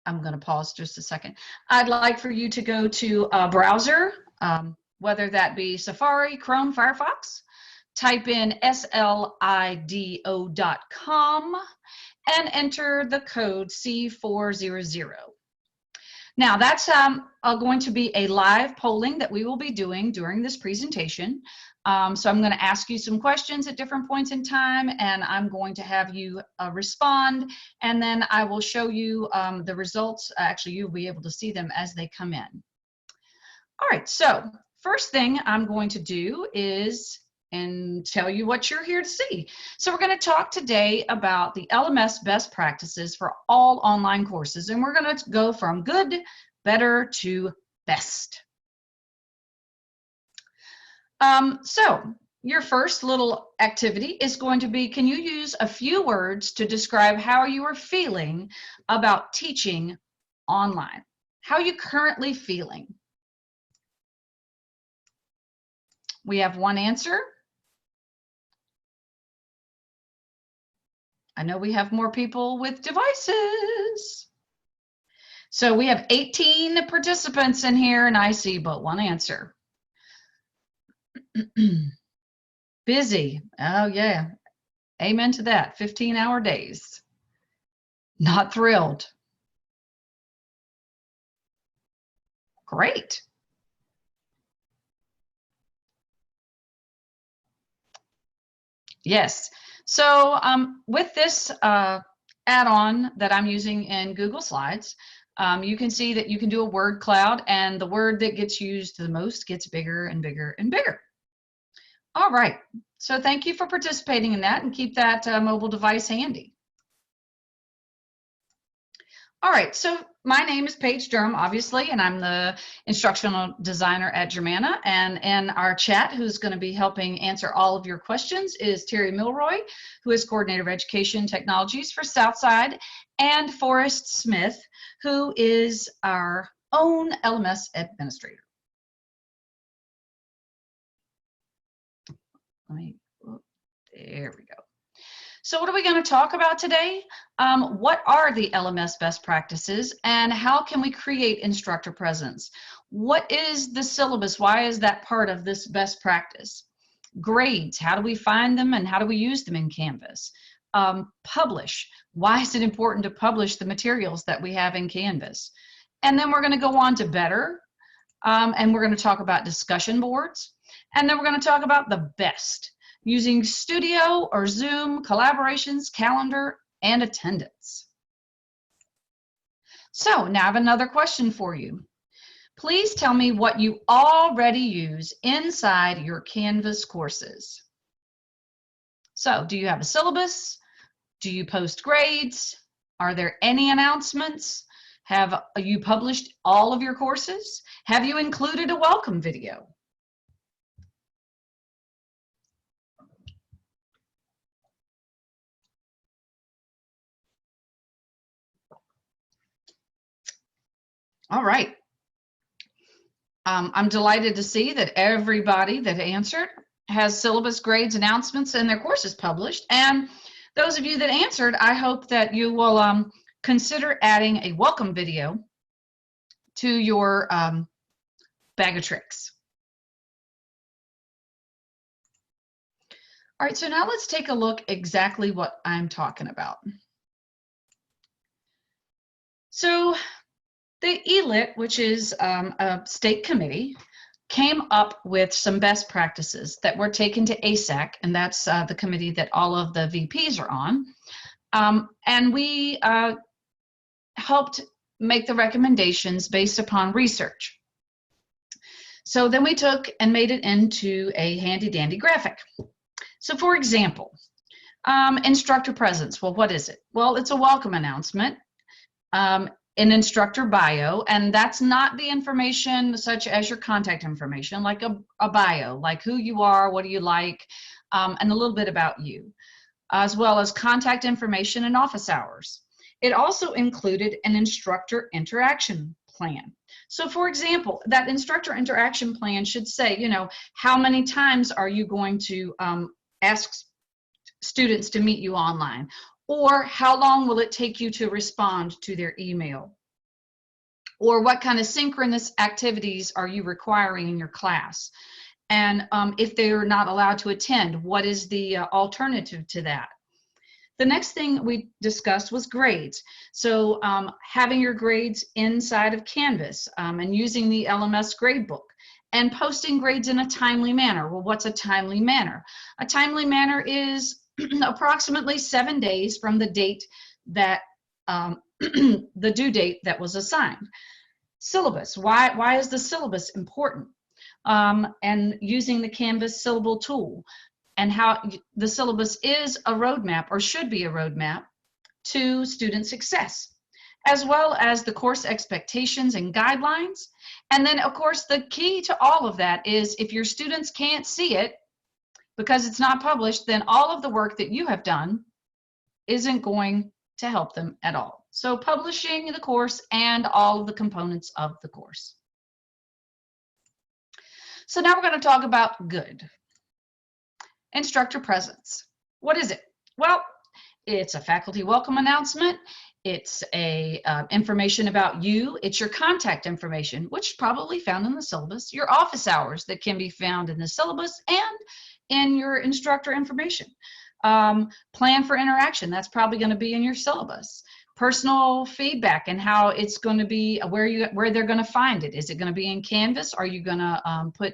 I'm going to pause just a second. I'd like for you to go to a browser, whether that be Safari, Chrome, Firefox. Type in slido.com and enter the code C400. Now that's going to be a live polling that we will be doing during this presentation. So I'm going to ask you some questions at different points in time, and I'm going to have you respond, and then I will show you the results. Actually, you'll be able to see them as they come in. All right, so first thing I'm going to do is tell you what you're here to see. So we're going to talk today about the LMS best practices for all online courses, and we're going to go from good, better to best. So your first little activity is going to be, can you use a few words to describe how you are feeling about teaching online? How are you currently feeling? We have one answer. I know we have more people with devices. So we have 18 participants in here, and I see but one answer. Busy. Oh, yeah. Amen to that. 15-hour days. Not thrilled. Great. Yes. So with this add-on that I'm using in Google Slides, you can see that you can do a word cloud, and the word that gets used the most gets bigger and bigger and bigger. All right. So thank you for participating in that, and keep that mobile device handy. All right, so my name is Paige Durham, obviously, and I'm the instructional designer at Germanna. And in our chat, who's going to be helping answer all of your questions is Terry Milroy, who is Coordinator of Education Technologies for Southside, and Forrest Smith, who is our own LMS administrator. There we go. So what are we going to talk about today? What are the LMS best practices, and how can we create instructor presence? What is the syllabus? Why is that part of this best practice? Grades, how do we find them and how do we use them in Canvas? Publish, why is it important to publish the materials that we have in Canvas? And then we're going to go on to better, and we're going to talk about discussion boards, and then we're going to talk about the best, using Studio or Zoom, collaborations, calendar, and attendance. So now I have another question for you. Please tell me what you already use inside your Canvas courses. So do you have a syllabus? Do you post grades? Are there any announcements? Have you published all of your courses? Have you included a welcome video? All right. I'm delighted to see that everybody that answered has syllabus, grades, announcements, and their courses published. And those of you that answered, I hope that you will consider adding a welcome video to your bag of tricks. All right, so now let's take a look exactly what I'm talking about. So the ELIT, which is a state committee, came up with some best practices that were taken to ASAC, and that's the committee that all of the VPs are on. And we helped make the recommendations based upon research. So then we took and made it into a handy dandy graphic. So for example, instructor presence. Well, what is it? Well, it's a welcome announcement. An instructor bio, and that's not the information such as your contact information, like a bio, like who you are, what do you like, and a little bit about you, as well as contact information and office hours. It also included an instructor interaction plan. So for example, that instructor interaction plan should say, you know, how many times are you going to ask students to meet you online? Or how long will it take you to respond to their email? Or what kind of synchronous activities are you requiring in your class? And if they're not allowed to attend, what is the alternative to that? The next thing we discussed was grades. So having your grades inside of Canvas and using the LMS gradebook and posting grades in a timely manner. Well, what's a timely manner? A timely manner is approximately 7 days from the date that the due date that was assigned. Syllabus. Why is the syllabus important? And using the Canvas syllable tool, and how the syllabus is a roadmap, or should be a roadmap, to student success, as well as the course expectations and guidelines. And then, of course, the key to all of that is if your students can't see it because it's not published, then all of the work that you have done isn't going to help them at all. So publishing the course and all of the components of the course. So now we're going to talk about good. Instructor presence. What is it? Well, it's a faculty welcome announcement. It's a information about you. It's your contact information, which is probably found in the syllabus, your office hours that can be found in the syllabus and in your instructor information. Plan for interaction, that's probably going to be in your syllabus. Personal feedback and how it's going to be, where they're going to find it. Is it going to be in Canvas? Are you going to put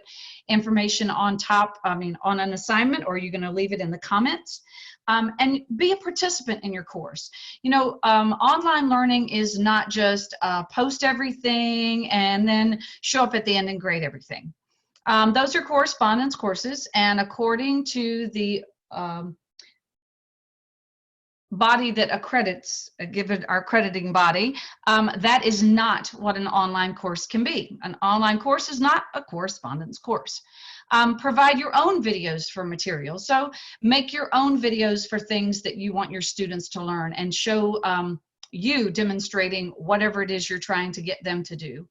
information on top, on an assignment, or are you going to leave it in the comments? And be a participant in your course. Online learning is not just post everything and then show up at the end and grade everything. Those are correspondence courses, and according to the body that accredits, given our accrediting body, that is not what an online course can be. An online course is not a correspondence course. Provide your own videos for material. So make your own videos for things that you want your students to learn, and show you demonstrating whatever it is you're trying to get them to do.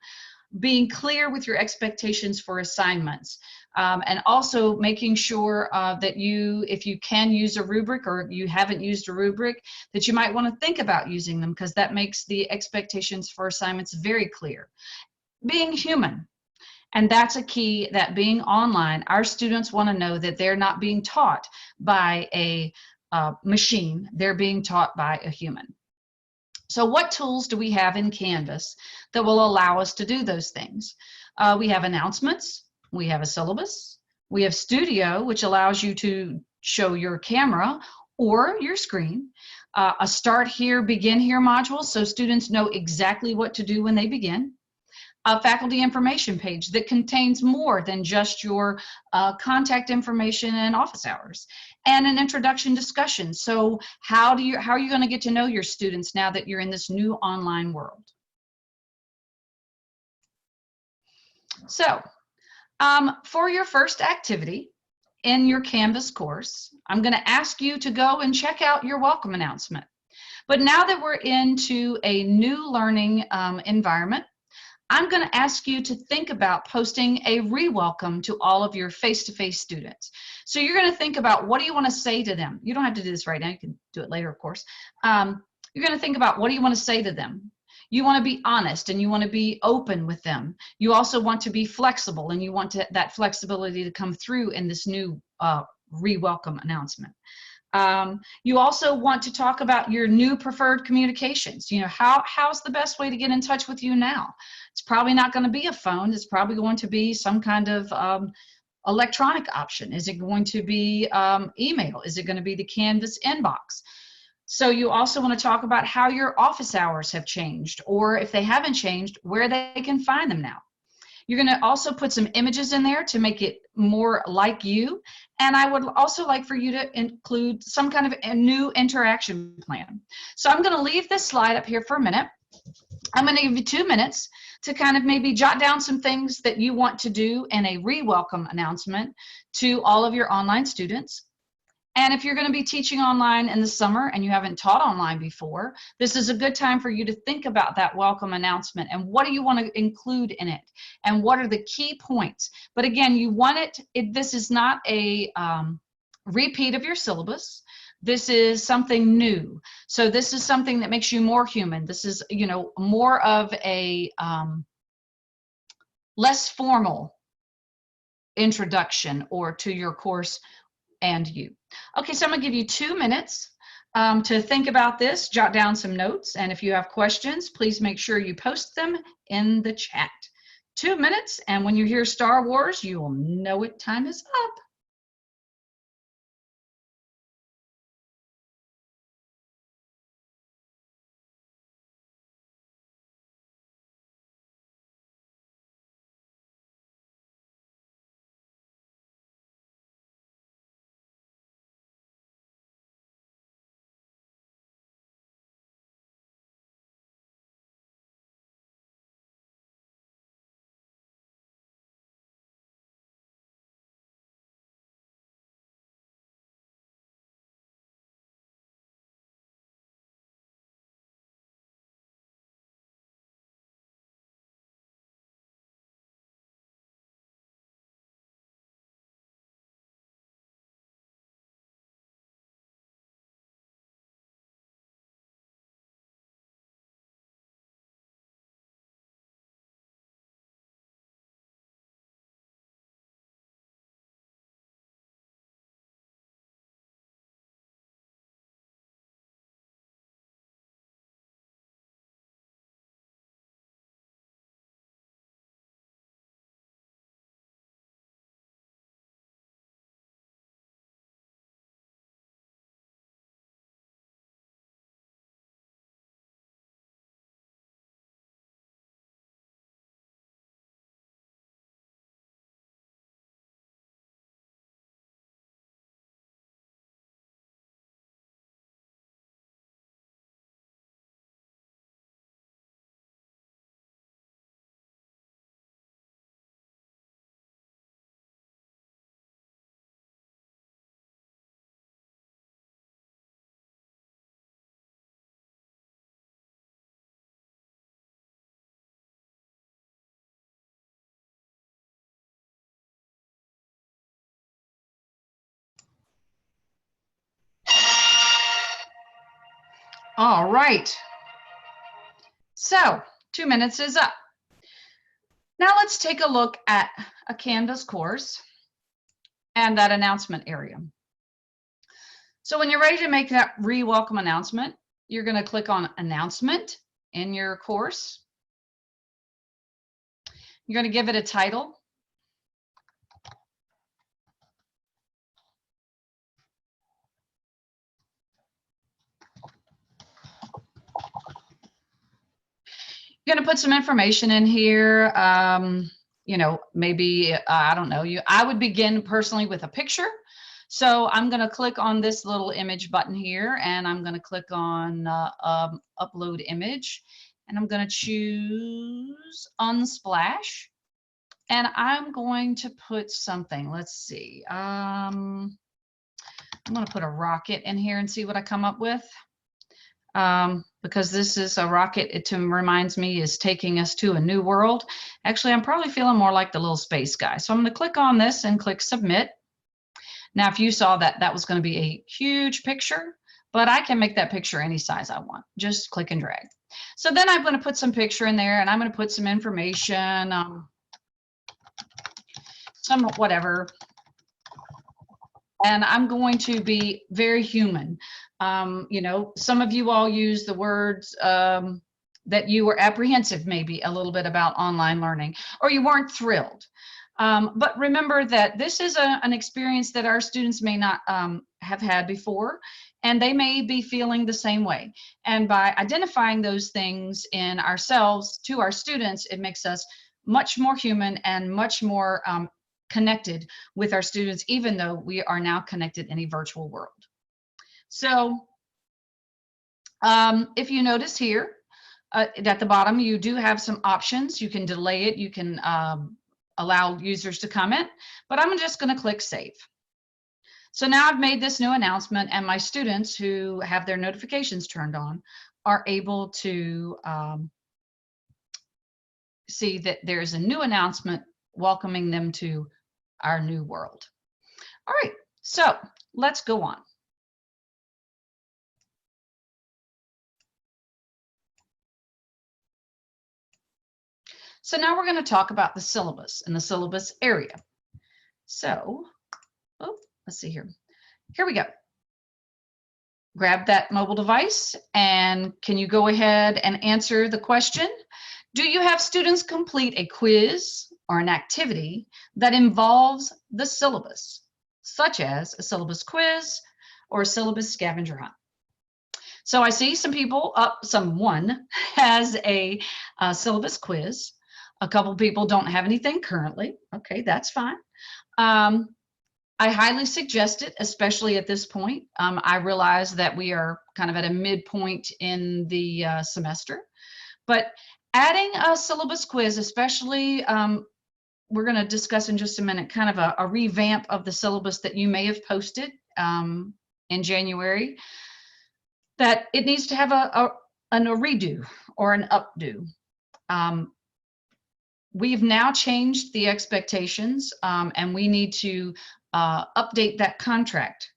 Being clear with your expectations for assignments, and also making sure that if you can use a rubric, or you haven't used a rubric, that you might want to think about using them, because that makes the expectations for assignments very clear. Being human. And that's a key, that being online, our students want to know that they're not being taught by a machine, they're being taught by a human. So what tools do we have in Canvas that will allow us to do those things? We have announcements, we have a syllabus, we have Studio, which allows you to show your camera or your screen, a Start Here, Begin Here module, so students know exactly what to do when they begin. A faculty information page that contains more than just your contact information and office hours, and an introduction discussion. So how are you going to get to know your students now that you're in this new online world? So for your first activity in your Canvas course, I'm going to ask you to go and check out your welcome announcement. But now that we're into a new learning environment, I'm going to ask you to think about posting a re-welcome to all of your face-to-face students. So you're going to think about, what do you want to say to them? You don't have to do this right now. You can do it later, of course. You're going to think about, what do you want to say to them? You want to be honest, and you want to be open with them. You also want to be flexible, and you want that flexibility to come through in this new re-welcome announcement. You also want to talk about your new preferred communications. How's the best way to get in touch with you now? It's probably not going to be a phone. It's probably going to be some kind of electronic option. Is it going to be email? Is it going to be the Canvas inbox? So you also want to talk about how your office hours have changed, or if they haven't changed, where they can find them now. You're going to also put some images in there to make it more like you. And I would also like for you to include some kind of a new interaction plan. So I'm going to leave this slide up here for a minute. I'm going to give you 2 minutes to kind of maybe jot down some things that you want to do in a re-welcome announcement to all of your online students. And if you're going to be teaching online in the summer and you haven't taught online before, this is a good time for you to think about that welcome announcement and what do you want to include in it and what are the key points. But again, you want this is not a repeat of your syllabus. This is something new. So this is something that makes you more human. This is, you know, more of a less formal introduction or to your course and you. Okay, so I'm gonna give you 2 minutes to think about this, jot down some notes, and if you have questions, please make sure you post them in the chat. 2 minutes, and when you hear Star Wars, you will know it, time is up. All right. So 2 minutes is up. Now let's take a look at a Canvas course and that announcement area. So when you're ready to make that re-welcome announcement, you're going to click on announcement in your course. You're going to give it a title. You're going to put some information in here. You know, maybe, I don't know, I would begin personally with a picture. So I'm going to click on this little image button here, and I'm going to click on upload image, and I'm going to choose Unsplash, and I'm going to put something. Let's see. I'm going to put a rocket in here and see what I come up with. Because this is a rocket, it reminds me is taking us to a new world. Actually, I'm probably feeling more like the little space guy. So I'm going to click on this and click submit. Now, if you saw that, that was going to be a huge picture, but I can make that picture any size I want. Just click and drag. So then I'm going to put some picture in there, and I'm going to put some information, some whatever. And I'm going to be very human. You know, some of you all use the words that you were apprehensive maybe a little bit about online learning, or you weren't thrilled. But remember that this is an experience that our students may not have had before, and they may be feeling the same way. And by identifying those things in ourselves to our students, it makes us much more human and much more connected with our students, even though we are now connected in a virtual world. So if you notice here at the bottom, you do have some options. You can delay it. You can allow users to comment, but I'm just going to click save. So now I've made this new announcement, and my students who have their notifications turned on are able to see that there's a new announcement welcoming them to our new world. All right, so let's go on. So now we're going to talk about the syllabus and the syllabus area. So, let's see here. Here we go. Grab that mobile device, and can you go ahead and answer the question? Do you have students complete a quiz or an activity that involves the syllabus, such as a syllabus quiz or a syllabus scavenger hunt? So I see some people, someone has a syllabus quiz. A couple people don't have anything currently. Okay, that's fine. I highly suggest it, especially at this point. I realize that we are kind of at a midpoint in the semester, but adding a syllabus quiz, especially, we're going to discuss in just a minute, kind of a revamp of the syllabus that you may have posted in January, that it needs to have a redo or an updo. We've now changed the expectations, and we need to update that contract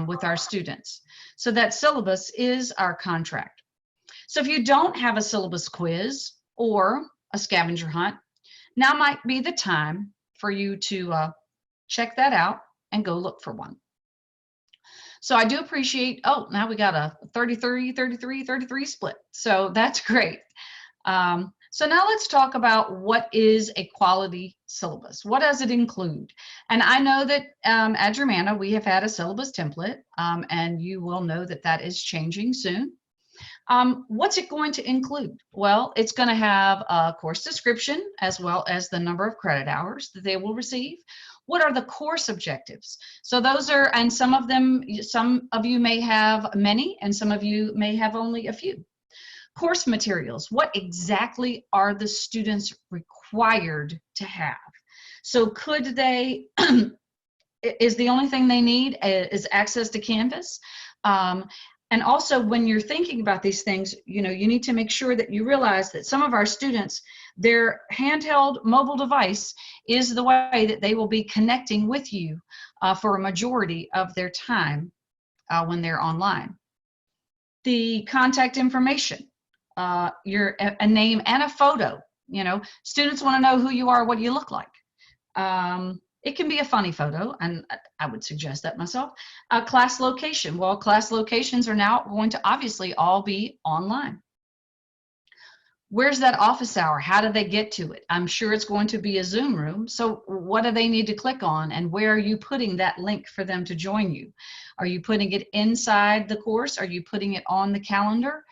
with our students. So that syllabus is our contract. So if you don't have a syllabus quiz or a scavenger hunt, now might be the time for you to check that out and go look for one. So I do appreciate, now we got a 33, 33, 33 split. So that's great. So now let's talk about what is a quality syllabus. What does it include? And I know that at Germanna, we have had a syllabus template, and you will know that that is changing soon. What's it going to include? Well, it's going to have a course description as well as the number of credit hours that they will receive. What are the course objectives? So those are, and some of you may have many, and some of you may have only a few. Course materials, what exactly are the students required to have? So could they, is the only thing they need is access to Canvas? And also when you're thinking about these things, you need to make sure that you realize that some of our students, their handheld mobile device is the way that they will be connecting with you for a majority of their time when they're online. The contact information, a name and a photo. Students want to know who you are, what you look like. It can be a funny photo, and I would suggest that myself. Class location. Well, class locations are now going to obviously all be online. Where's that office hour? How do they get to it? I'm sure it's going to be a Zoom room. So what do they need to click on, and where are you putting that link for them to join you? Are you putting it inside the course? Are you putting it on the calendar?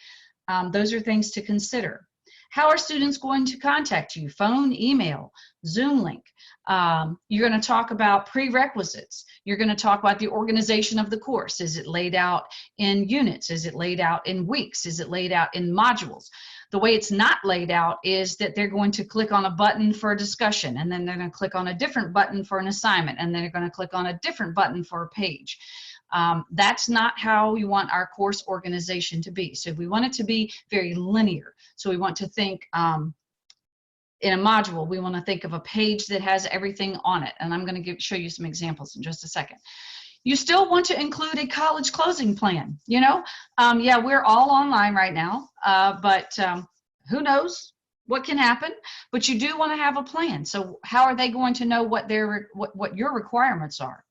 Those are things to consider. How are students going to contact you? Phone, email, Zoom link. You're going to talk about prerequisites. You're going to talk about the organization of the course. Is it laid out in units? Is it laid out in weeks? Is it laid out in modules? The way it's not laid out is that they're going to click on a button for a discussion, and then they're going to click on a different button for an assignment, and then they're going to click on a different button for a page. That's not how we want our course organization to be. So we want it to be very linear. So we want to think in a module, we want to think of a page that has everything on it. And I'm going to show you some examples in just a second. You still want to include a college closing plan. Yeah, we're all online right now, but who knows what can happen? But you do want to have a plan. So how are they going to know what your requirements are?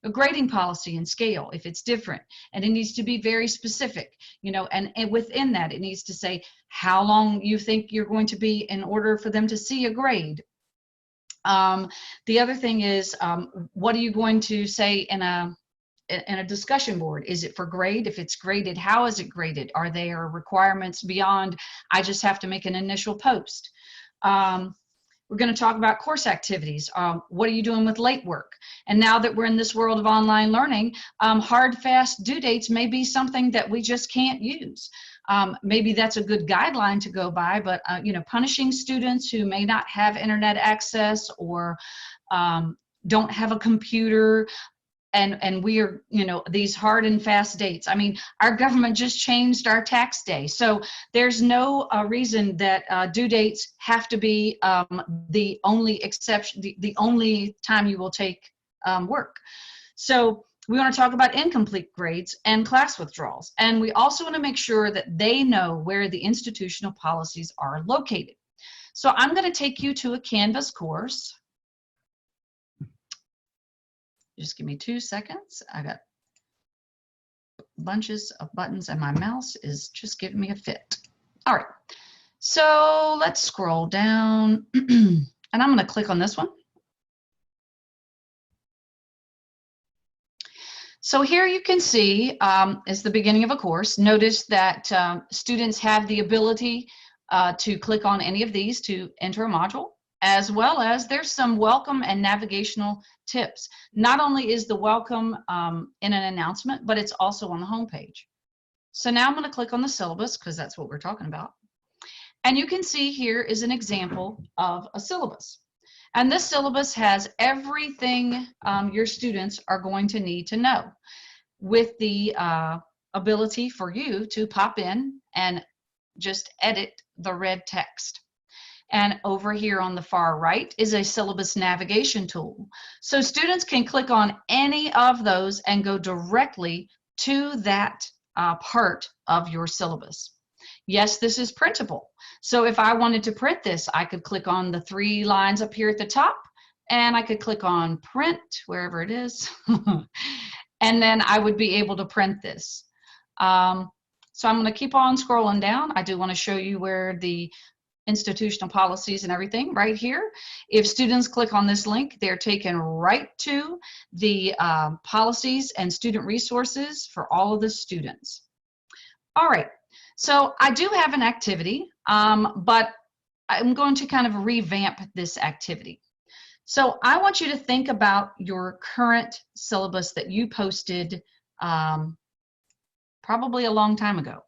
A grading policy and scale, if it's different, and it needs to be very specific, and within that, it needs to say how long you think you're going to be in order for them to see a grade. The other thing is, what are you going to say in a discussion board? Is it for grade? If it's graded, how is it graded? Are there requirements beyond, I just have to make an initial post? We're going to talk about course activities. What are you doing with late work? And now that we're in this world of online learning, hard, fast due dates may be something that we just can't use. Maybe that's a good guideline to go by, but punishing students who may not have internet access or don't have a computer, and we are, these hard and fast dates. I mean, our government just changed our tax day. So there's no reason that due dates have to be the only exception, the only time you will take work. So we want to talk about incomplete grades and class withdrawals. And we also want to make sure that they know where the institutional policies are located. So I'm going to take you to a Canvas course. Just give me 2 seconds. I got bunches of buttons and my mouse is just giving me a fit. All right, so let's scroll down and I'm going to click on this one. So here you can see is the beginning of a course. Notice that students have the ability to click on any of these to enter a module, as well as there's some welcome and navigational tips. Not only is the welcome in an announcement, but it's also on the home page. So now I'm going to click on the syllabus because that's what we're talking about. And you can see here is an example of a syllabus. And this syllabus has everything your students are going to need to know, with the ability for you to pop in and just edit the red text. And over here on the far right is a syllabus navigation tool. So students can click on any of those and go directly to that part of your syllabus. Yes, this is printable. So if I wanted to print this, I could click on the 3 lines up here at the top, and I could click on print, wherever it is, and then I would be able to print this. So I'm going to keep on scrolling down. I do want to show you where the institutional policies and everything right here. If students click on this link, they're taken right to the policies and student resources for all of the students. All right. So I do have an activity, but I'm going to kind of revamp this activity. So I want you to think about your current syllabus that you posted probably a long time ago.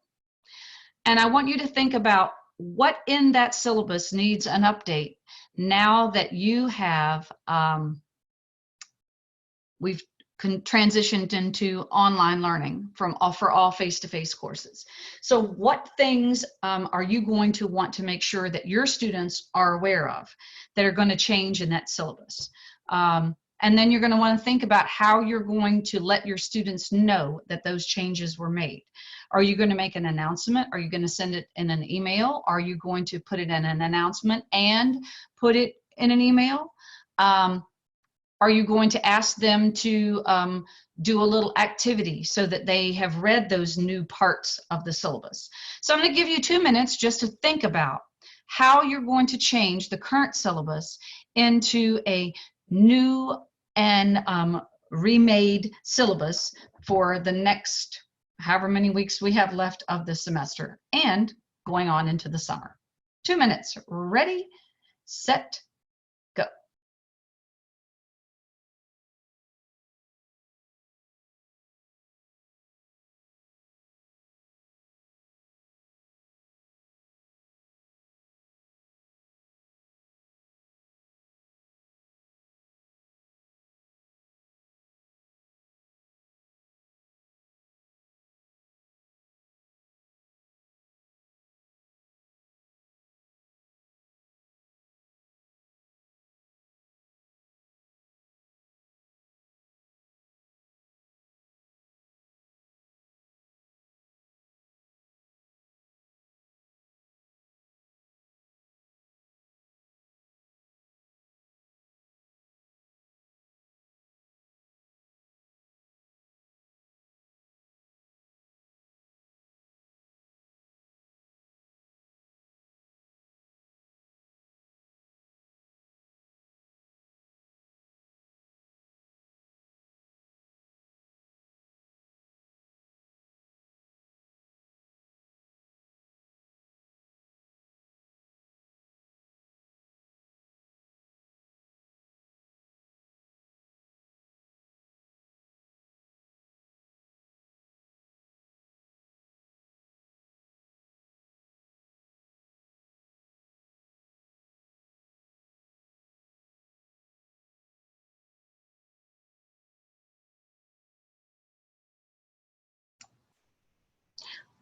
And I want you to think about what in that syllabus needs an update now that you have, we've transitioned into online learning for all face-to-face courses. So what things are you going to want to make sure that your students are aware of that are going to change in that syllabus? And then you're going to want to think about how you're going to let your students know that those changes were made. Are you going to make an announcement? Are you going to send it in an email? Are you going to put it in an announcement and put it in an email? Are you going to ask them to do a little activity so that they have read those new parts of the syllabus? So I'm going to give you 2 minutes just to think about how you're going to change the current syllabus into a new and remade syllabus for the next however many weeks we have left of the semester and going on into the summer. 2 minutes. Ready, set, go.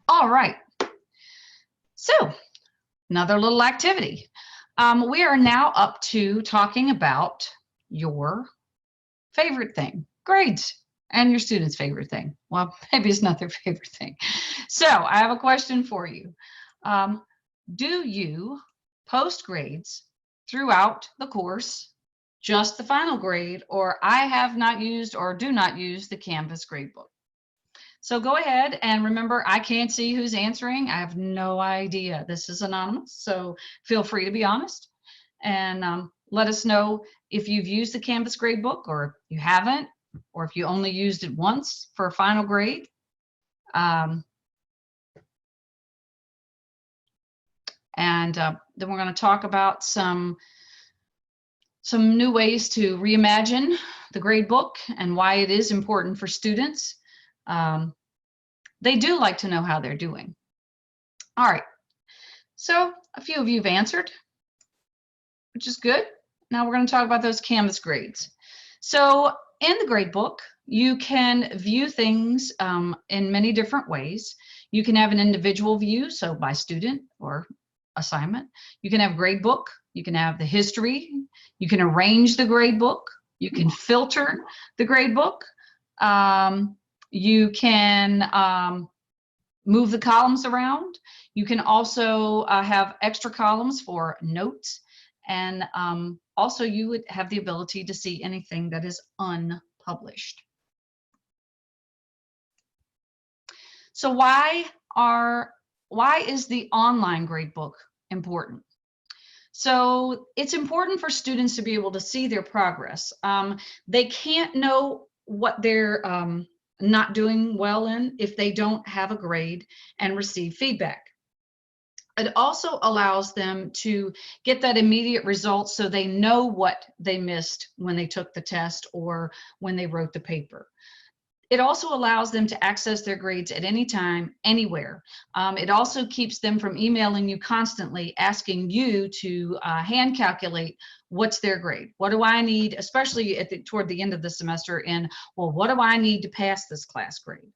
All right. So another little activity. We are now up to talking about your favorite thing, grades, and your students' favorite thing. Well, maybe it's not their favorite thing. So I have a question for you. Do you post grades throughout the course, just the final grade, or I have not used or do not use the Canvas gradebook. So go ahead and remember, I can't see who's answering. I have no idea. This is anonymous, so feel free to be honest and let us know if you've used the Canvas gradebook or you haven't, or if you only used it once for a final grade. Then we're going to talk about some new ways to reimagine the gradebook and why it is important for students. They do like to know how they're doing. All right, so a few of you have answered, which is good. Now we're going to talk about those Canvas grades. So in the gradebook, you can view things in many different ways. You can have an individual view, so by student or assignment. You can have gradebook. You can have the history. You can arrange the gradebook. You can filter the gradebook. You can move the columns around. You can also have extra columns for notes. And also you would have the ability to see anything that is unpublished. So why is the online gradebook important? So it's important for students to be able to see their progress. They can't know what they're not doing well in if they don't have a grade and receive feedback. It also allows them to get that immediate result so they know what they missed when they took the test or when they wrote the paper. It also allows them to access their grades at any time, anywhere. It also keeps them from emailing you constantly, asking you to hand calculate what's their grade. What do I need, especially toward the end of the semester, in, well, what do I need to pass this class grade?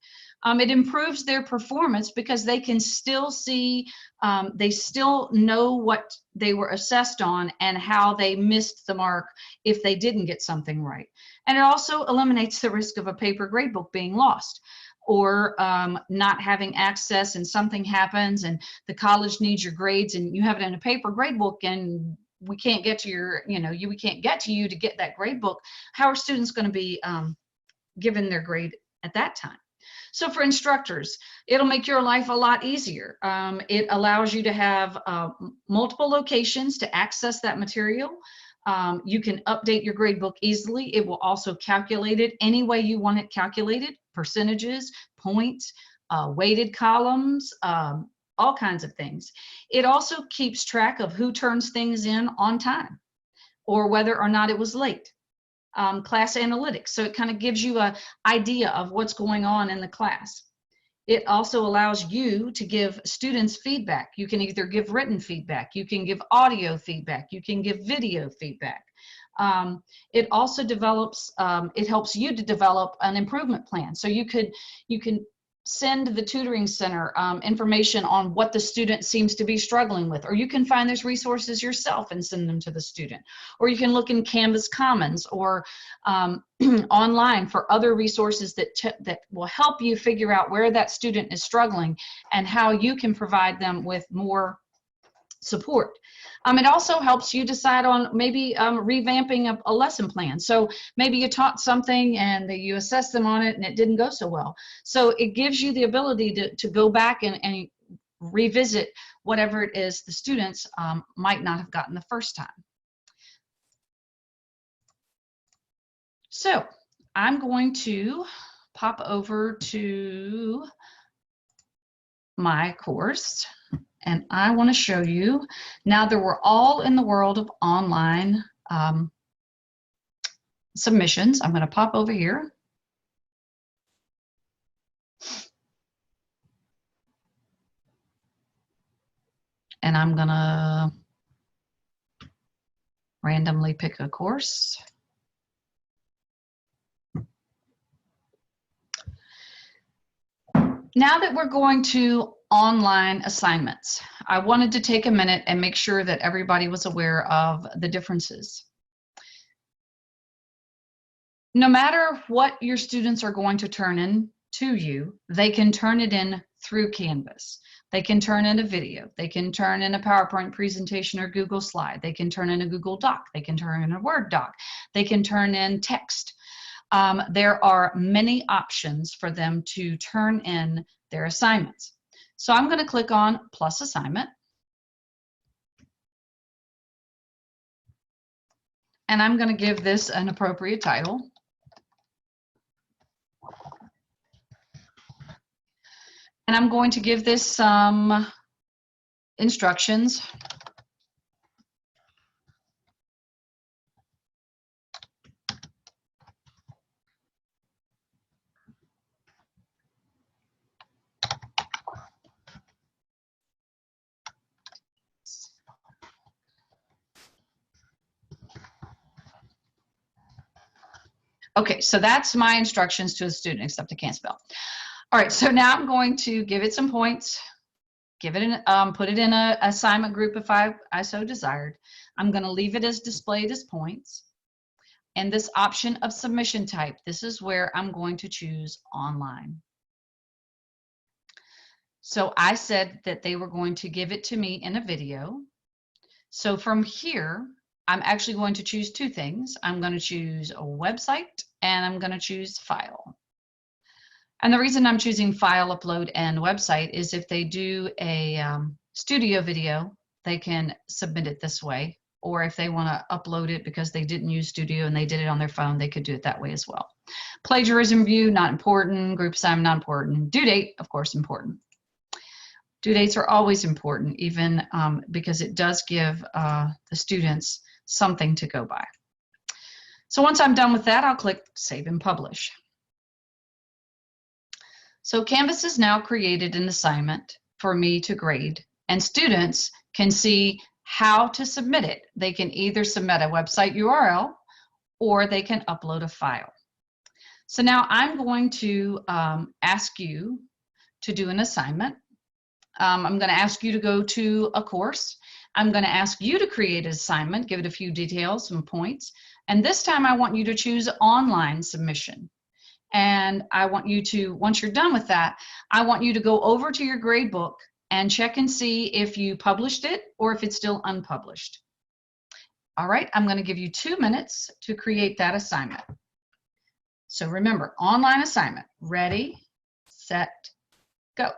It improves their performance because they can still see, they still know what they were assessed on and how they missed the mark if they didn't get something right. And it also eliminates the risk of a paper gradebook being lost or not having access and something happens and the college needs your grades and you have it in a paper gradebook and we can't get to your, we can't get to you to get that gradebook. How are students going to be given their grade at that time? So for instructors, it'll make your life a lot easier. It allows you to have multiple locations to access that material. You can update your gradebook easily. It will also calculate it any way you want it calculated, percentages, points, weighted columns, all kinds of things. It also keeps track of who turns things in on time or whether or not it was late. Class analytics, so it kind of gives you an idea of what's going on in the class. It also allows you to give students feedback. You can either give written feedback, you can give audio feedback, you can give video feedback. It also develops, it helps you to develop an improvement plan. So you can send the tutoring center information on what the student seems to be struggling with, or you can find those resources yourself and send them to the student, or you can look in Canvas Commons or online for other resources that will help you figure out where that student is struggling and how you can provide them with more support. It also helps you decide on maybe revamping a lesson plan. So maybe you taught something and you assessed them on it and it didn't go so well. So it gives you the ability to go back and revisit whatever it is the students might not have gotten the first time. So I'm going to pop over to my course. And I want to show you, now that we're all in the world of online submissions, I'm going to pop over here. And I'm going to randomly pick a course. Now that we're going to online assignments, I wanted to take a minute and make sure that everybody was aware of the differences. No matter what your students are going to turn in to you, they can turn it in through Canvas. They can turn in a video. They can turn in a PowerPoint presentation or Google slide. They can turn in a Google Doc. They can turn in a Word doc. They can turn in text. There are many options for them to turn in their assignments. So I'm going to click on Plus Assignment. And I'm going to give this an appropriate title. And I'm going to give this some instructions. Okay, so that's my instructions to a student, except I can't spell. All right, so now I'm going to give it some points, give it an, put it in an assignment group if I so desired. I'm going to leave it as displayed as points. And this option of submission type, this is where I'm going to choose online. So I said that they were going to give it to me in a video. So from here, I'm actually going to choose two things. I'm going to choose a website and I'm going to choose file. And the reason I'm choosing file, upload, and website is if they do a studio video, they can submit it this way. Or if they want to upload it because they didn't use Studio and they did it on their phone, they could do it that way as well. Plagiarism view, not important. Group assignment, not important. Due date, of course, important. Due dates are always important, even because it does give the students something to go by. So once I'm done with that, I'll click Save and Publish. So Canvas has now created an assignment for me to grade, and students can see how to submit it. They can either submit a website URL or they can upload a file. So now I'm going to ask you to do an assignment. I'm going to ask you to go to a course. I'm going to ask you to create an assignment, give it a few details, some points. And this time I want you to choose online submission. And I want you to, once you're done with that, I want you to go over to your grade book and check and see if you published it or if it's still unpublished. All right, I'm going to give you 2 minutes to create that assignment. So remember, online assignment. Ready, set, go.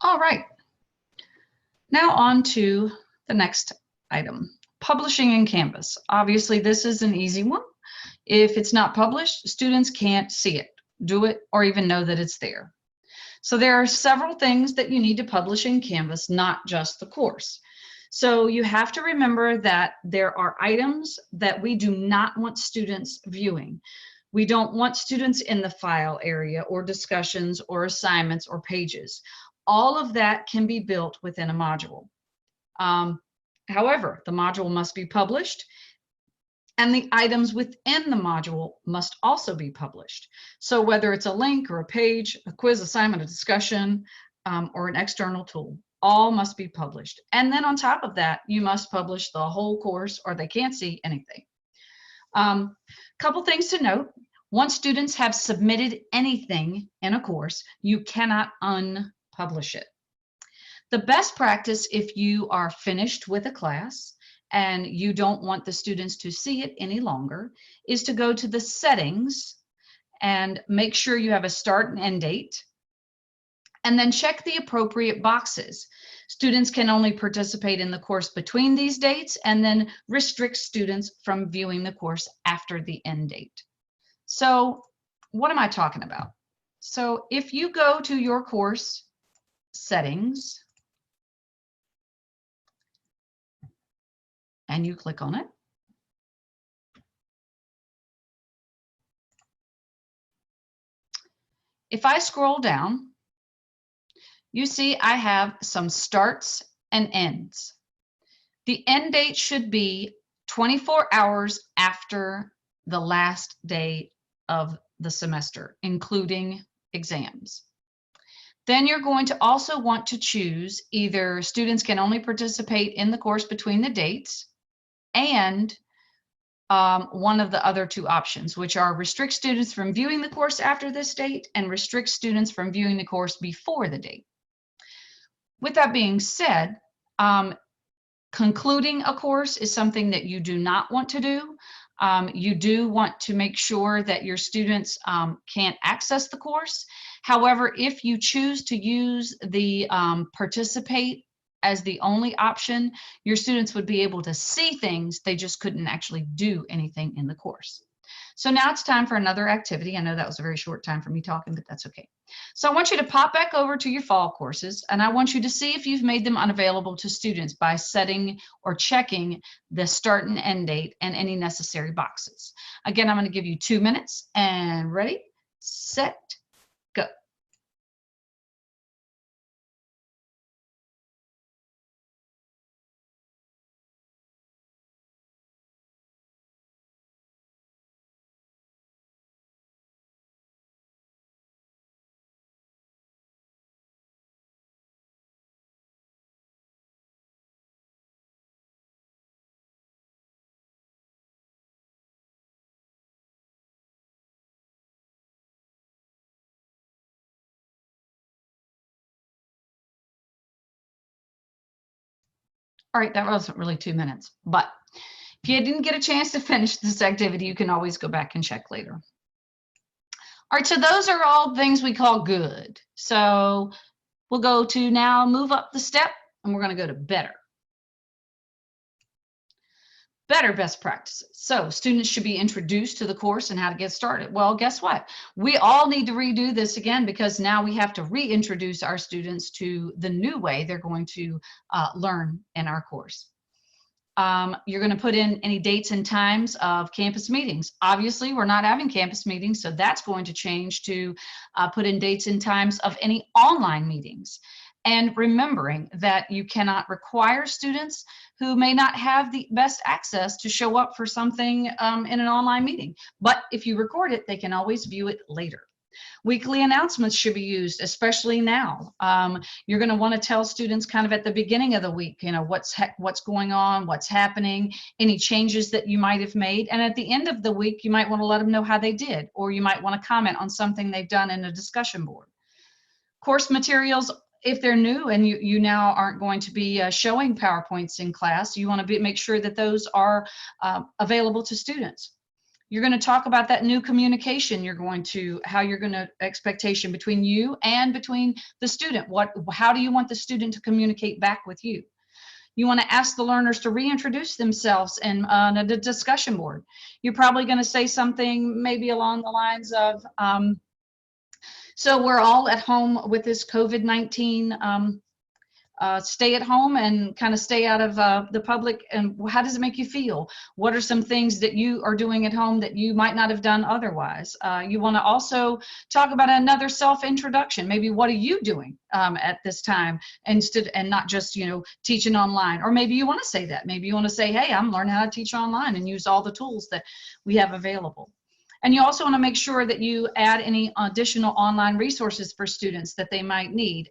All right. Now on to the next item, publishing in Canvas. Obviously, this is an easy one. If it's not published, students can't see it, do it, or even know that it's there. So there are several things that you need to publish in Canvas, not just the course. So you have to remember that there are items that we do not want students viewing. We don't want students in the file area or discussions or assignments or pages. All of that can be built within a module. However, the module must be published, and the items within the module must also be published. So whether it's a link or a page, a quiz, assignment, a discussion, or an external tool, all must be published. And then on top of that, you must publish the whole course or they can't see anything. Couple things to note. Once students have submitted anything in a course, you cannot unpublish it. The best practice, if you are finished with a class and you don't want the students to see it any longer, is to go to the settings and make sure you have a start and end date, and then check the appropriate boxes. Students can only participate in the course between these dates, and then restrict students from viewing the course after the end date. So what am I talking about? So if you go to your course settings and you click on it, if I scroll down, you see I have some starts and ends. The end date should be 24 hours after the last day of the semester, including exams. Then you're going to also want to choose either students can only participate in the course between the dates, and one of the other two options, which are restrict students from viewing the course after this date and restrict students from viewing the course before the date. With that being said, concluding a course is something that you do not want to do. You do want to make sure that your students can't access the course. However, if you choose to use the participate as the only option, your students would be able to see things, they just couldn't actually do anything in the course. So now it's time for another activity. I know that was a very short time for me talking, but that's okay. So I want you to pop back over to your fall courses, and I want you to see if you've made them unavailable to students by setting or checking the start and end date and any necessary boxes. Again, I'm going to give you 2 minutes, and ready, set, go. All right, that wasn't really 2 minutes, but if you didn't get a chance to finish this activity, you can always go back and check later. All right, so those are all things we call good. So we'll go to now move up the step, and we're going to go to better. Better best practices. So students should be introduced to the course and how to get started. Well, guess what? We all need to redo this again, because now we have to reintroduce our students to the new way they're going to learn in our course. You're going to put in any dates and times of campus meetings. Obviously, we're not having campus meetings, so that's going to change to put in dates and times of any online meetings. And remembering that you cannot require students who may not have the best access to show up for something in an online meeting. But if you record it, they can always view it later. Weekly announcements should be used, especially now. You're going to want to tell students kind of at the beginning of the week, you know, what's going on, what's happening, any changes that you might have made. And at the end of the week, you might want to let them know how they did, or you might want to comment on something they've done in a discussion board. Course materials, if they're new and you now aren't going to be showing PowerPoints in class, you want to make sure that those are available to students. You're going to talk about that new communication how you're going to expectation between you and between the student. How do you want the student to communicate back with you? You want to ask the learners to reintroduce themselves on a discussion board. You're probably going to say something maybe along the lines of, so we're all at home with this COVID-19 stay at home and kind of stay out of the public, and how does it make you feel? What are some things that you are doing at home that you might not have done otherwise? You want to also talk about another self-introduction. Maybe what are you doing at this time, instead, and not just, you know, teaching online. Or maybe you want to say that. Maybe you want to say, hey, I'm learning how to teach online and use all the tools that we have available. And you also want to make sure that you add any additional online resources for students that they might need.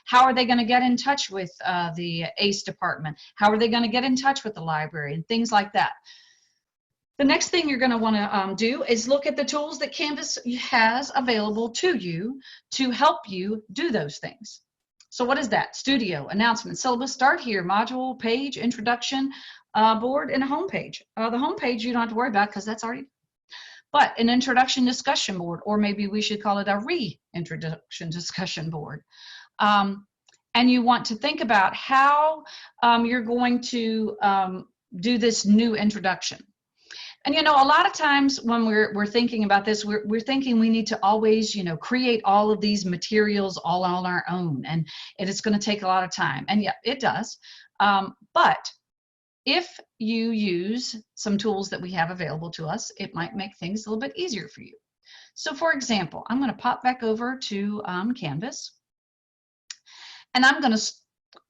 How are they going to get in touch with the ACE department? How are they going to get in touch with the library, and things like that. The next thing you're going to want to do is look at the tools that Canvas has available to you to help you do those things. So what is that? Studio, announcement, syllabus, start here, module, page, introduction, board, and a home page. The home page you don't have to worry about because that's already. But an introduction discussion board, or maybe we should call it a reintroduction discussion board. And you want to think about how you're going to do this new introduction. And, you know, a lot of times when we're thinking about this, we're thinking we need to always, you know, create all of these materials all on our own, and it's going to take a lot of time. And yeah, it does. But if you use some tools that we have available to us, it might make things a little bit easier for you. So for example, I'm going to pop back over to Canvas, and I'm going to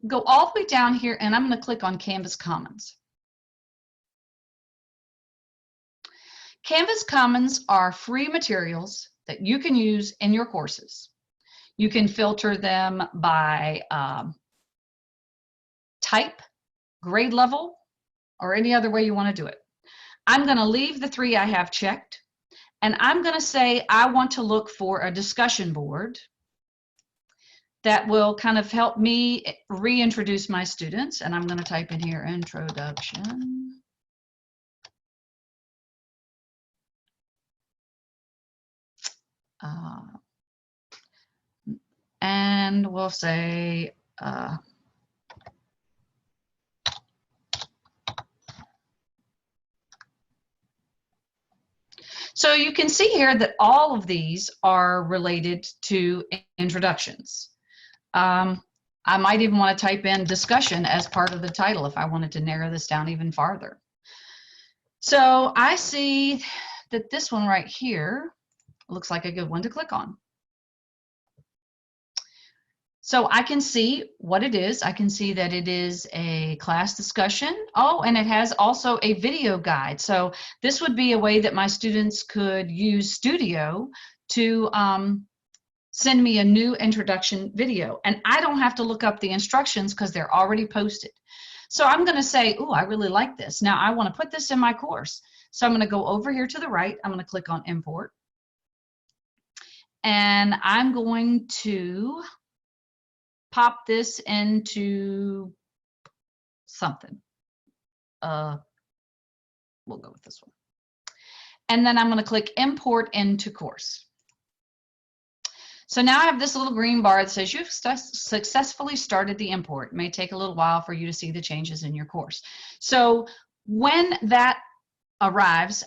go all the way down here, and I'm going to click on Canvas Commons. Canvas Commons are free materials that you can use in your courses. You can filter them by type, grade level, or any other way you want to do it. I'm going to leave the 3 I have checked, and I'm going to say I want to look for a discussion board that will kind of help me reintroduce my students. And I'm going to type in here introduction. And we'll say so you can see here that all of these are related to introductions. I might even want to type in discussion as part of the title if I wanted to narrow this down even farther. So I see that this one right here looks like a good one to click on. So I can see what it is. I can see that it is a class discussion. Oh, and it has also a video guide. So this would be a way that my students could use Studio to send me a new introduction video. And I don't have to look up the instructions because they're already posted. So I'm going to say, oh, I really like this. Now I want to put this in my course. So I'm going to go over here to the right. I'm going to click on import. And I'm going to pop this into something. We'll go with this one. And then I'm going to click import into course. So now I have this little green bar that says you've successfully started the import. It may take a little while for you to see the changes in your course. So when that arrives,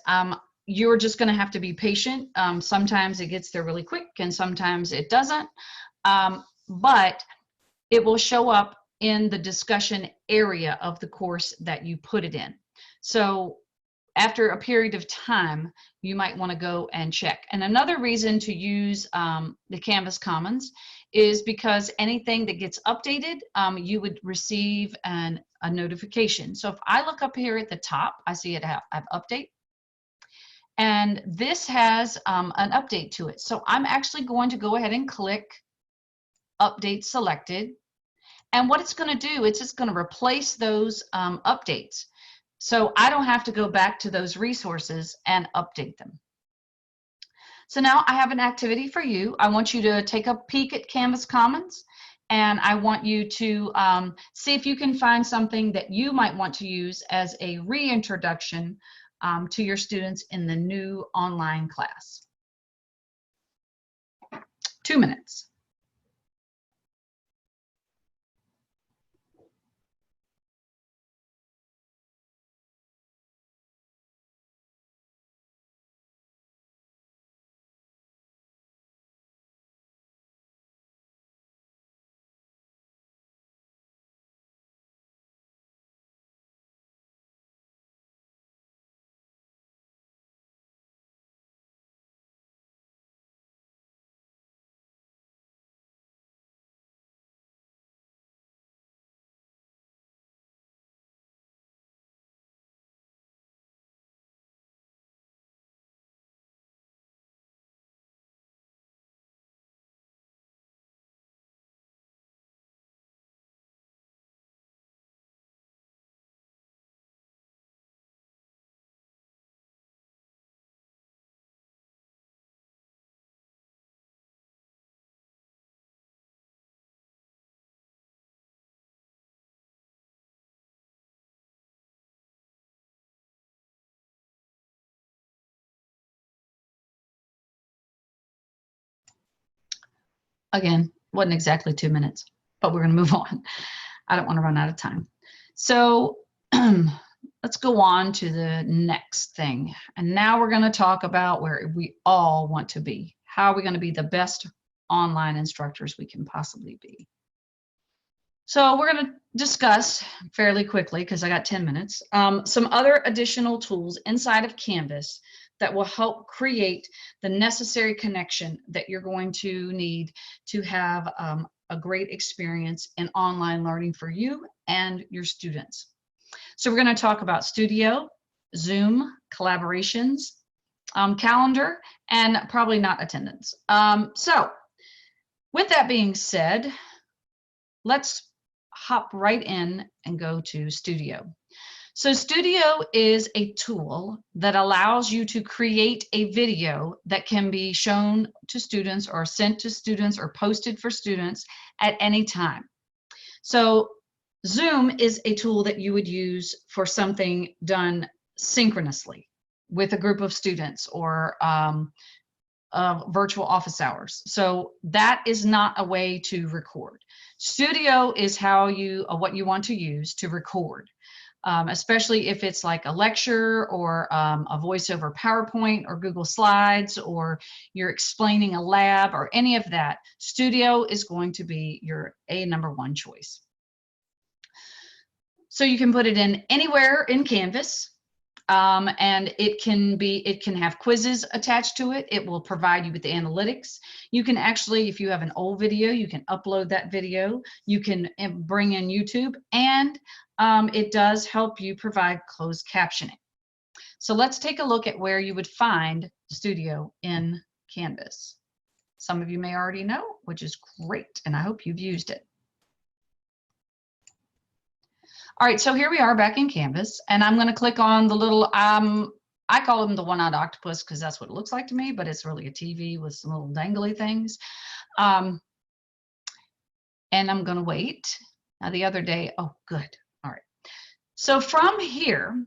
you're just going to have to be patient. Sometimes it gets there really quick and sometimes it doesn't. But it will show up in the discussion area of the course that you put it in. So after a period of time, you might want to go and check. And another reason to use the Canvas Commons is because anything that gets updated, you would receive a notification. So if I look up here at the top, I see it have update. And this has an update to it. So I'm actually going to go ahead and click update selected. And what it's going to do, it's just going to replace those updates. So I don't have to go back to those resources and update them. So now I have an activity for you. I want you to take a peek at Canvas Commons, and I want you to see if you can find something that you might want to use as a reintroduction to your students in the new online class. 2 minutes. Again, wasn't exactly 2 minutes, but we're going to move on. I don't want to run out of time. So let's go on to the next thing. And now we're going to talk about where we all want to be. How are we going to be the best online instructors we can possibly be? So we're going to discuss fairly quickly, because I got 10 minutes, some other additional tools inside of Canvas that will help create the necessary connection that you're going to need to have a great experience in online learning for you and your students. So we're going to talk about Studio, Zoom, collaborations, calendar, and probably not attendance. So with that being said, let's hop right in and go to Studio. So Studio is a tool that allows you to create a video that can be shown to students or sent to students or posted for students at any time. So Zoom is a tool that you would use for something done synchronously with a group of students or virtual office hours. So that is not a way to record. Studio is how what you want to use to record. Especially if it's like a lecture or a voiceover PowerPoint or Google Slides, or you're explaining a lab or any of that, Studio is going to be your #1 choice. So you can put it in anywhere in Canvas, and it can have quizzes attached to it. It will provide you with the analytics. You can actually, if you have an old video, you can upload that video. You can bring in YouTube, and it does help you provide closed captioning. So let's take a look at where you would find Studio in Canvas. Some of you may already know, which is great, and I hope you've used it. All right, so here we are back in Canvas, and I'm going to click on the little, I call them the one-eyed octopus because that's what it looks like to me, but it's really a TV with some little dangly things. And I'm going to wait. Now the other day, oh, good. All right. So from here,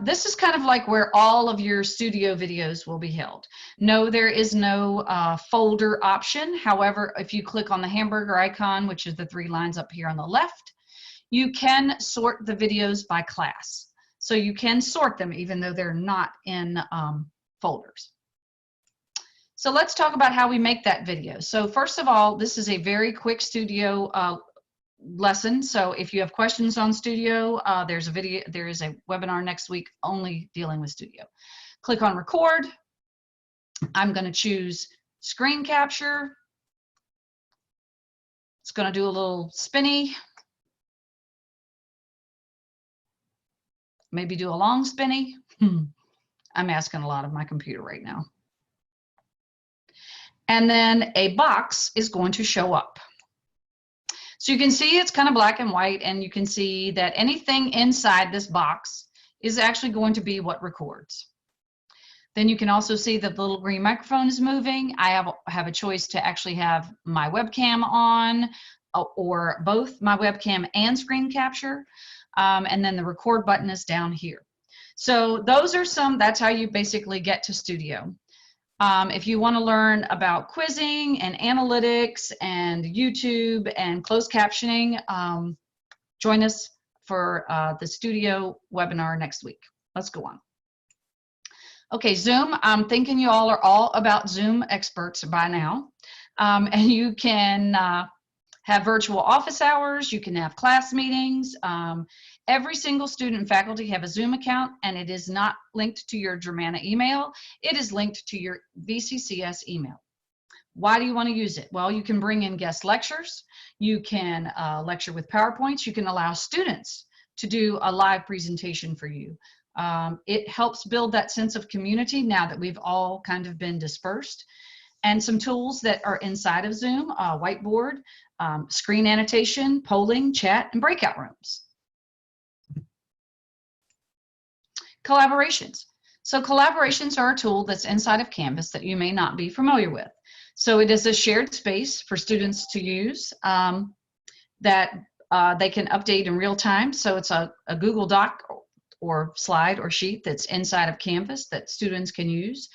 this is kind of like where all of your Studio videos will be held. No, there is no folder option. However, if you click on the hamburger icon, which is the 3 lines up here on the left, you can sort the videos by class. So you can sort them even though they're not in folders. So let's talk about how we make that video. So first of all, this is a very quick Studio lesson. So if you have questions on Studio, there is a webinar next week only dealing with Studio. Click on record. I'm going to choose screen capture. It's going to do a little spinny. Maybe do a long spinny. I'm asking a lot of my computer right now. And then a box is going to show up. So you can see it's kind of black and white, and you can see that anything inside this box is actually going to be what records. Then you can also see that the little green microphone is moving. I have a choice to actually have my webcam on, or both my webcam and screen capture. And then the record button is down here. So those are that's how you basically get to Studio. If you want to learn about quizzing and analytics and YouTube and closed captioning, join us for the Studio webinar next week. Let's go on. Okay, Zoom, I'm thinking you all are all about Zoom experts by now. And you can have virtual office hours, you can have class meetings. Every single student and faculty have a Zoom account, and it is not linked to your Germanna email. It is linked to your VCCS email. Why do you want to use it? Well, you can bring in guest lectures. You can lecture with PowerPoints. You can allow students to do a live presentation for you. It helps build that sense of community now that we've all kind of been dispersed. And some tools that are inside of Zoom, whiteboard, screen annotation, polling, chat, and breakout rooms. Collaborations. So collaborations are a tool that's inside of Canvas that you may not be familiar with. So it is a shared space for students to use that they can update in real time. So it's a Google Doc or slide or sheet that's inside of Canvas that students can use.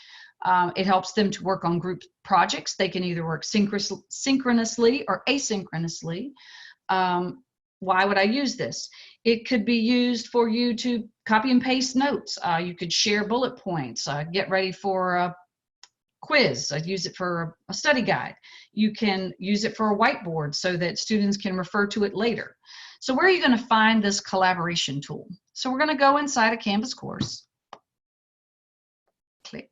It helps them to work on group projects. They can either work synchronously or asynchronously. Why would I use this? It could be used for you to copy and paste notes. You could share bullet points, get ready for a quiz. I'd use it for a study guide. You can use it for a whiteboard so that students can refer to it later. So where are you going to find this collaboration tool? So we're going to go inside a Canvas course. Click.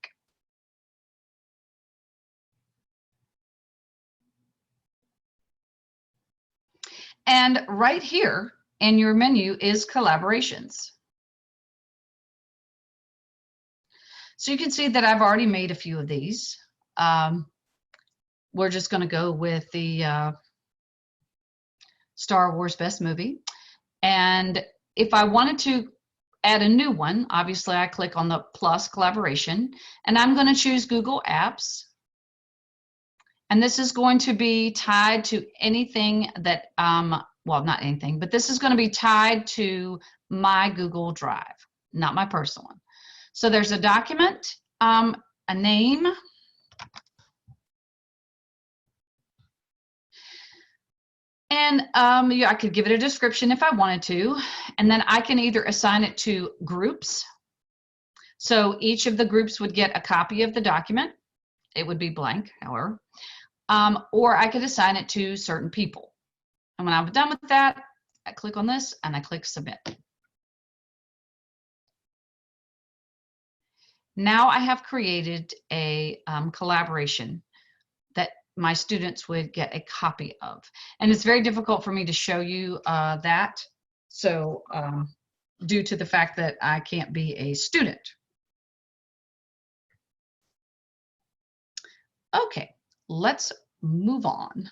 And right here in your menu is collaborations. So you can see that I've already made a few of these. We're just going to go with the Star Wars Best Movie. And if I wanted to add a new one, obviously I click on the plus collaboration, and I'm going to choose Google Apps. And this is going to be tied to anything that, well, not anything, but this is going to be tied to my Google Drive, not my personal one. So there's a document, a name, and yeah, I could give it a description if I wanted to, and then I can either assign it to groups. So each of the groups would get a copy of the document. It would be blank, however. Or I could assign it to certain people. And when I'm done with that, I click on this and I click submit. Now I have created a collaboration that my students would get a copy of. And it's very difficult for me to show you that. So due to the fact that I can't be a student. Okay, let's move on.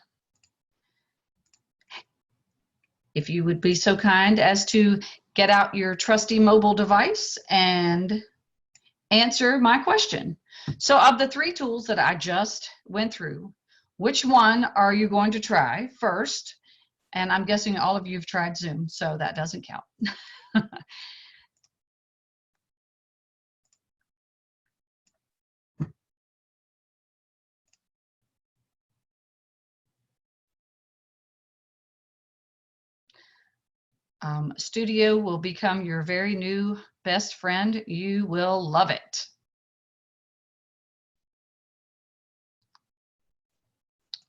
If you would be so kind as to get out your trusty mobile device and answer my question. So of the 3 tools that I just went through, which one are you going to try first? And I'm guessing all of you have tried Zoom, so that doesn't count. Studio will become your very new best friend. You will love it.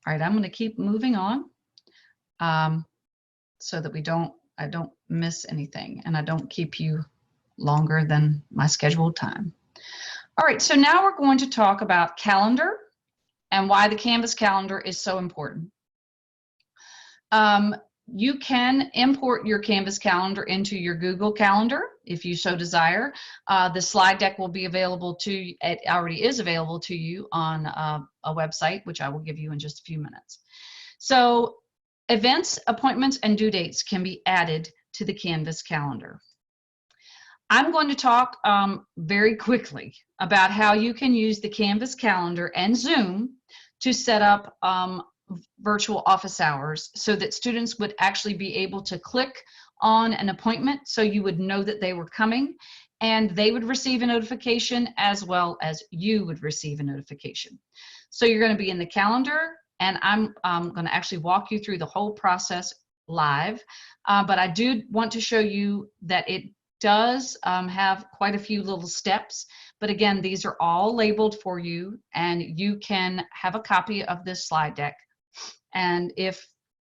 All right, I'm going to keep moving on so that I don't miss anything and I don't keep you longer than my scheduled time. All right, so now we're going to talk about calendar and why the Canvas calendar is so important. You can import your Canvas calendar into your Google Calendar if you so desire. The slide deck will be available to you. It already is available to you on a website, which I will give you in just a few minutes. So events, appointments, and due dates can be added to the Canvas calendar. I'm going to talk very quickly about how you can use the Canvas calendar and Zoom to set up virtual office hours so that students would actually be able to click on an appointment so you would know that they were coming and they would receive a notification as well as you would receive a notification. So you're going to be in the calendar and I'm going to actually walk you through the whole process live, but I do want to show you that it does have quite a few little steps, but again, these are all labeled for you and you can have a copy of this slide deck. And if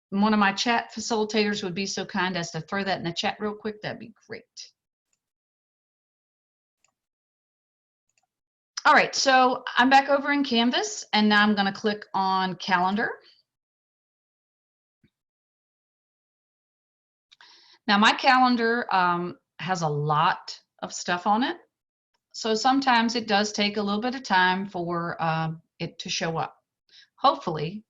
one of my chat facilitators would be so kind as to throw that in the chat real quick, that'd be great. All right, so I'm back over in Canvas and now I'm going to click on calendar. Now my calendar has a lot of stuff on it. So sometimes it does take a little bit of time for it to show up. Hopefully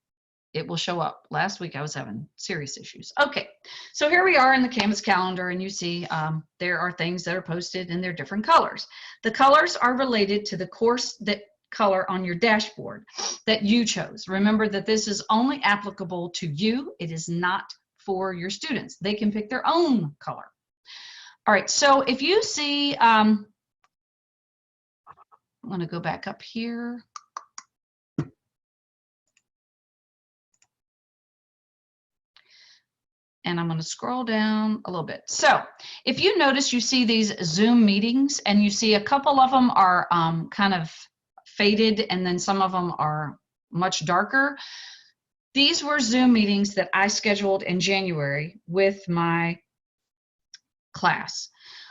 it will show up. Last week I was having serious issues. Okay, so here we are in the Canvas calendar and you see there are things that are posted and they're different colors. The colors are related to the course color on your dashboard that you chose. Remember that this is only applicable to you. It is not for your students. They can pick their own color. All right, so if you see I'm going to go back up here. And I'm going to scroll down a little bit. So if you notice, you see these Zoom meetings and you see a couple of them are kind of faded and then some of them are much darker. These were Zoom meetings that I scheduled in January with my class.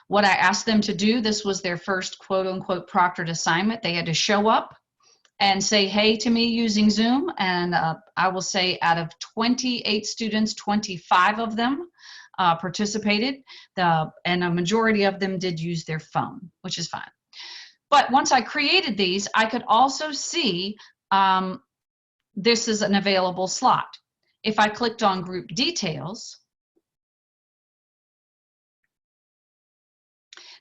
What I asked them to do, this was their first quote unquote proctored assignment. They had to show up and say hey to me using Zoom, and I will say out of 28 students, 25 of them participated, and a majority of them did use their phone, which is fine. But once I created these, I could also see this is an available slot. If I clicked on group details,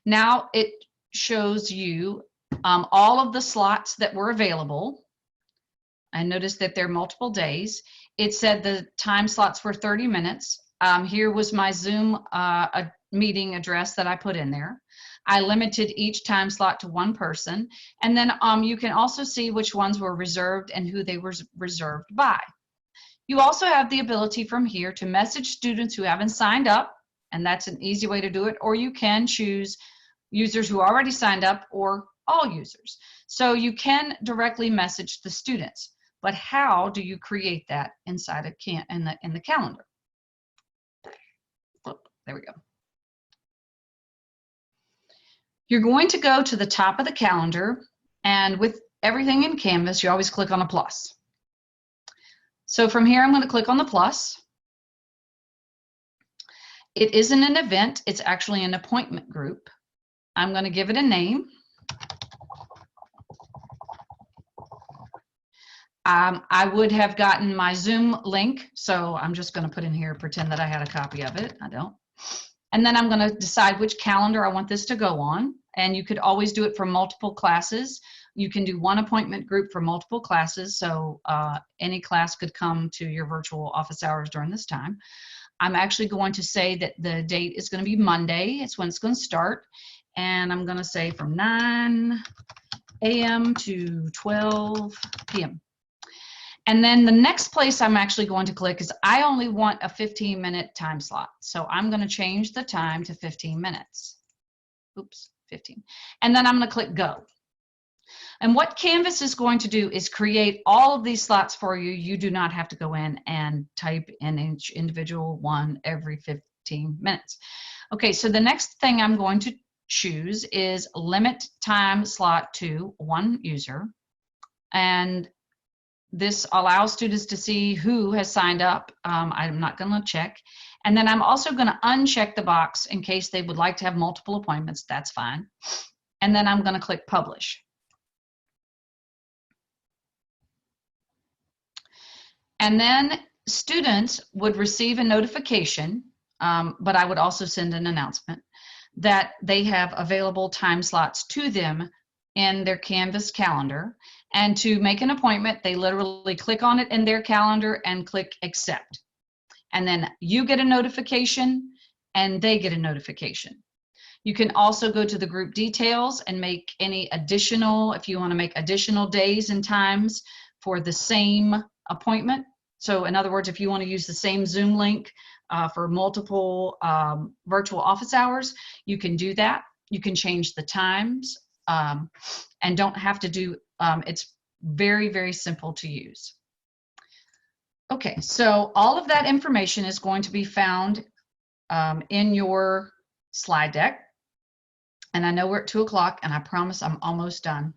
now it shows you all of the slots that were available. I noticed that there are multiple days. It said the time slots were 30 minutes. Here was my Zoom meeting address that I put in there. I limited each time slot to one person. And then you can also see which ones were reserved and who they were reserved by. You also have the ability from here to message students who haven't signed up, and that's an easy way to do it, or you can choose users who already signed up or all users. So you can directly message the students, but how do you create that inside in the calendar? Oh, there we go. You're going to go to the top of the calendar, and with everything in Canvas, you always click on a plus. So from here, I'm going to click on the plus. It isn't an event, it's actually an appointment group. I'm going to give it a name. I would have gotten my Zoom link, so I'm just going to put in here, pretend that I had a copy of it. I don't. And then I'm going to decide which calendar I want this to go on. And you could always do it for multiple classes. You can do one appointment group for multiple classes, so any class could come to your virtual office hours during this time. I'm actually going to say that the date is going to be Monday. It's when it's going to start. And I'm going to say from 9 a.m. to 12 p.m. And then the next place I'm actually going to click is I only want a 15-minute time slot. So I'm going to change the time to 15 minutes. Oops, 15. And then I'm going to click go. And what Canvas is going to do is create all of these slots for you. You do not have to go in and type in each individual one every 15 minutes. Okay, so the next thing I'm going to choose is limit time slot to one user. And this allows students to see who has signed up. I'm not going to check. And then I'm also going to uncheck the box in case they would like to have multiple appointments. That's fine. And then I'm going to click publish. And then students would receive a notification, but I would also send an announcement that they have available time slots to them in their Canvas calendar. And to make an appointment, they literally click on it in their calendar and click accept. And then you get a notification and they get a notification. You can also go to the group details and make any additional, if you want to make additional days and times for the same appointment. So in other words, if you want to use the same Zoom link for multiple virtual office hours, you can do that. You can change the times and don't have to do, it's very, very simple to use. Okay, so all of that information is going to be found in your slide deck. And I know we're at 2 o'clock and I promise I'm almost done.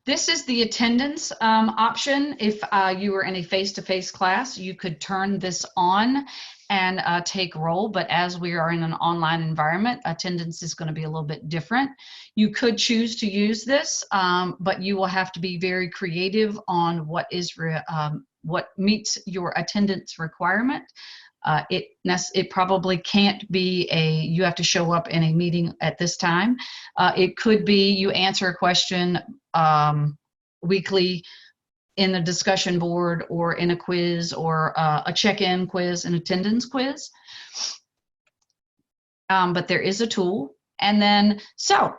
This is the attendance option. If you were in a face-to-face class, you could turn this on and take roll, but as we are in an online environment, attendance is going to be a little bit different. You could choose to use this, but you will have to be very creative on what meets your attendance requirement. It probably can't be you have to show up in a meeting at this time. It could be you answer a question weekly in the discussion board or in a quiz or a check-in quiz, an attendance quiz. But there is a tool And then, so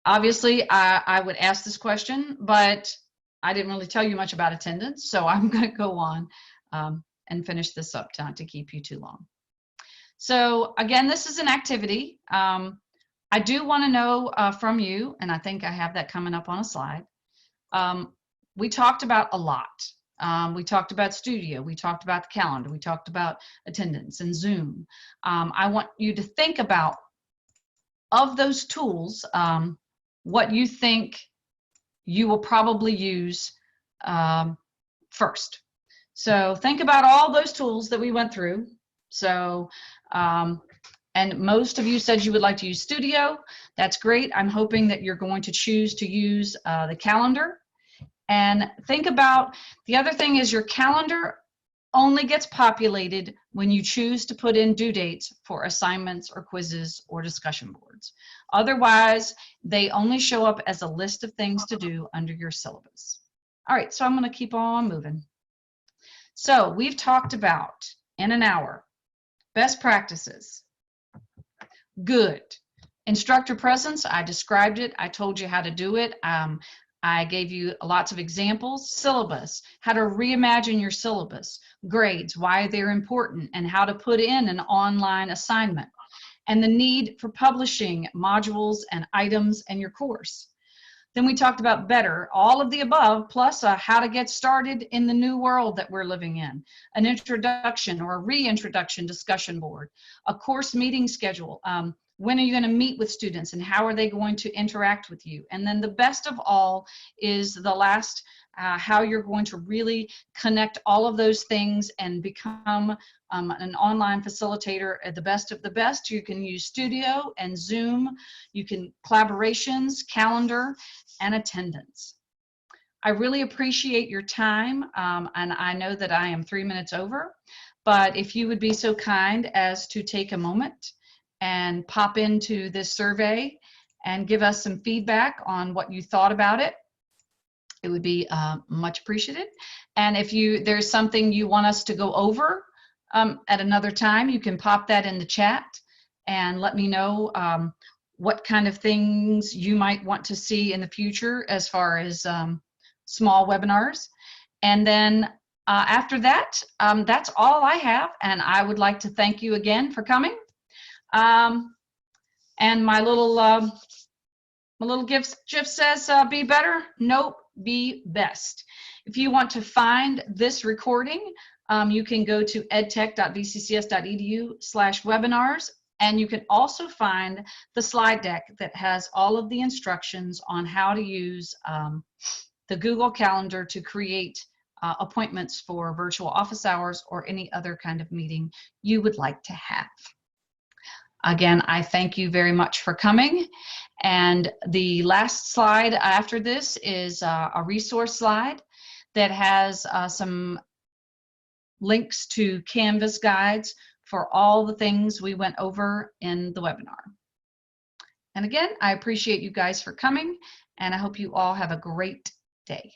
obviously I would ask this question, but I didn't really tell you much about attendance, so I'm going to go on and finish this up to keep you too long. So again, this is an activity. I do want to know from you, and I think I have that coming up on a slide. We talked about a lot. We talked about Studio, we talked about the calendar, we talked about attendance and Zoom. I want you to think about, of those tools, what you think you will probably use first. So think about all those tools that we went through. So, and most of you said you would like to use Studio. That's great. I'm hoping that you're going to choose to use the calendar. And think about, the other thing is your calendar only gets populated when you choose to put in due dates for assignments or quizzes or discussion boards. Otherwise, they only show up as a list of things to do under your syllabus. All right, so I'm going to keep on moving. So we've talked about, in an hour, best practices. Good. Instructor presence, I described it. I told you how to do it. I gave you lots of examples. Syllabus, how to reimagine your syllabus. Grades, why they're important, and how to put in an online assignment. And the need for publishing modules and items in your course. Then we talked about better, all of the above, plus how to get started in the new world that we're living in. An introduction or a reintroduction discussion board. A course meeting schedule. When are you going to meet with students and how are they going to interact with you? And then the best of all is the last, how you're going to really connect all of those things and become an online facilitator at the best of the best. You can use Studio and Zoom. You can collaborations, calendar, and attendance. I really appreciate your time, and I know that I am 3 minutes over, but if you would be so kind as to take a moment and pop into this survey and give us some feedback on what you thought about it, it would be much appreciated. And if there's something you want us to go over at another time, you can pop that in the chat and let me know what kind of things you might want to see in the future as far as small webinars. And then after that, that's all I have, and I would like to thank you again for coming. And my little GIF says, be better? Nope, be best. If you want to find this recording, you can go to edtech.vccs.edu/webinars, and you can also find the slide deck that has all of the instructions on how to use the Google Calendar to create appointments for virtual office hours or any other kind of meeting you would like to have. Again, I thank you very much for coming. And the last slide after this is a resource slide that has some links to Canvas guides for all the things we went over in the webinar. And again, I appreciate you guys for coming, and I hope you all have a great day.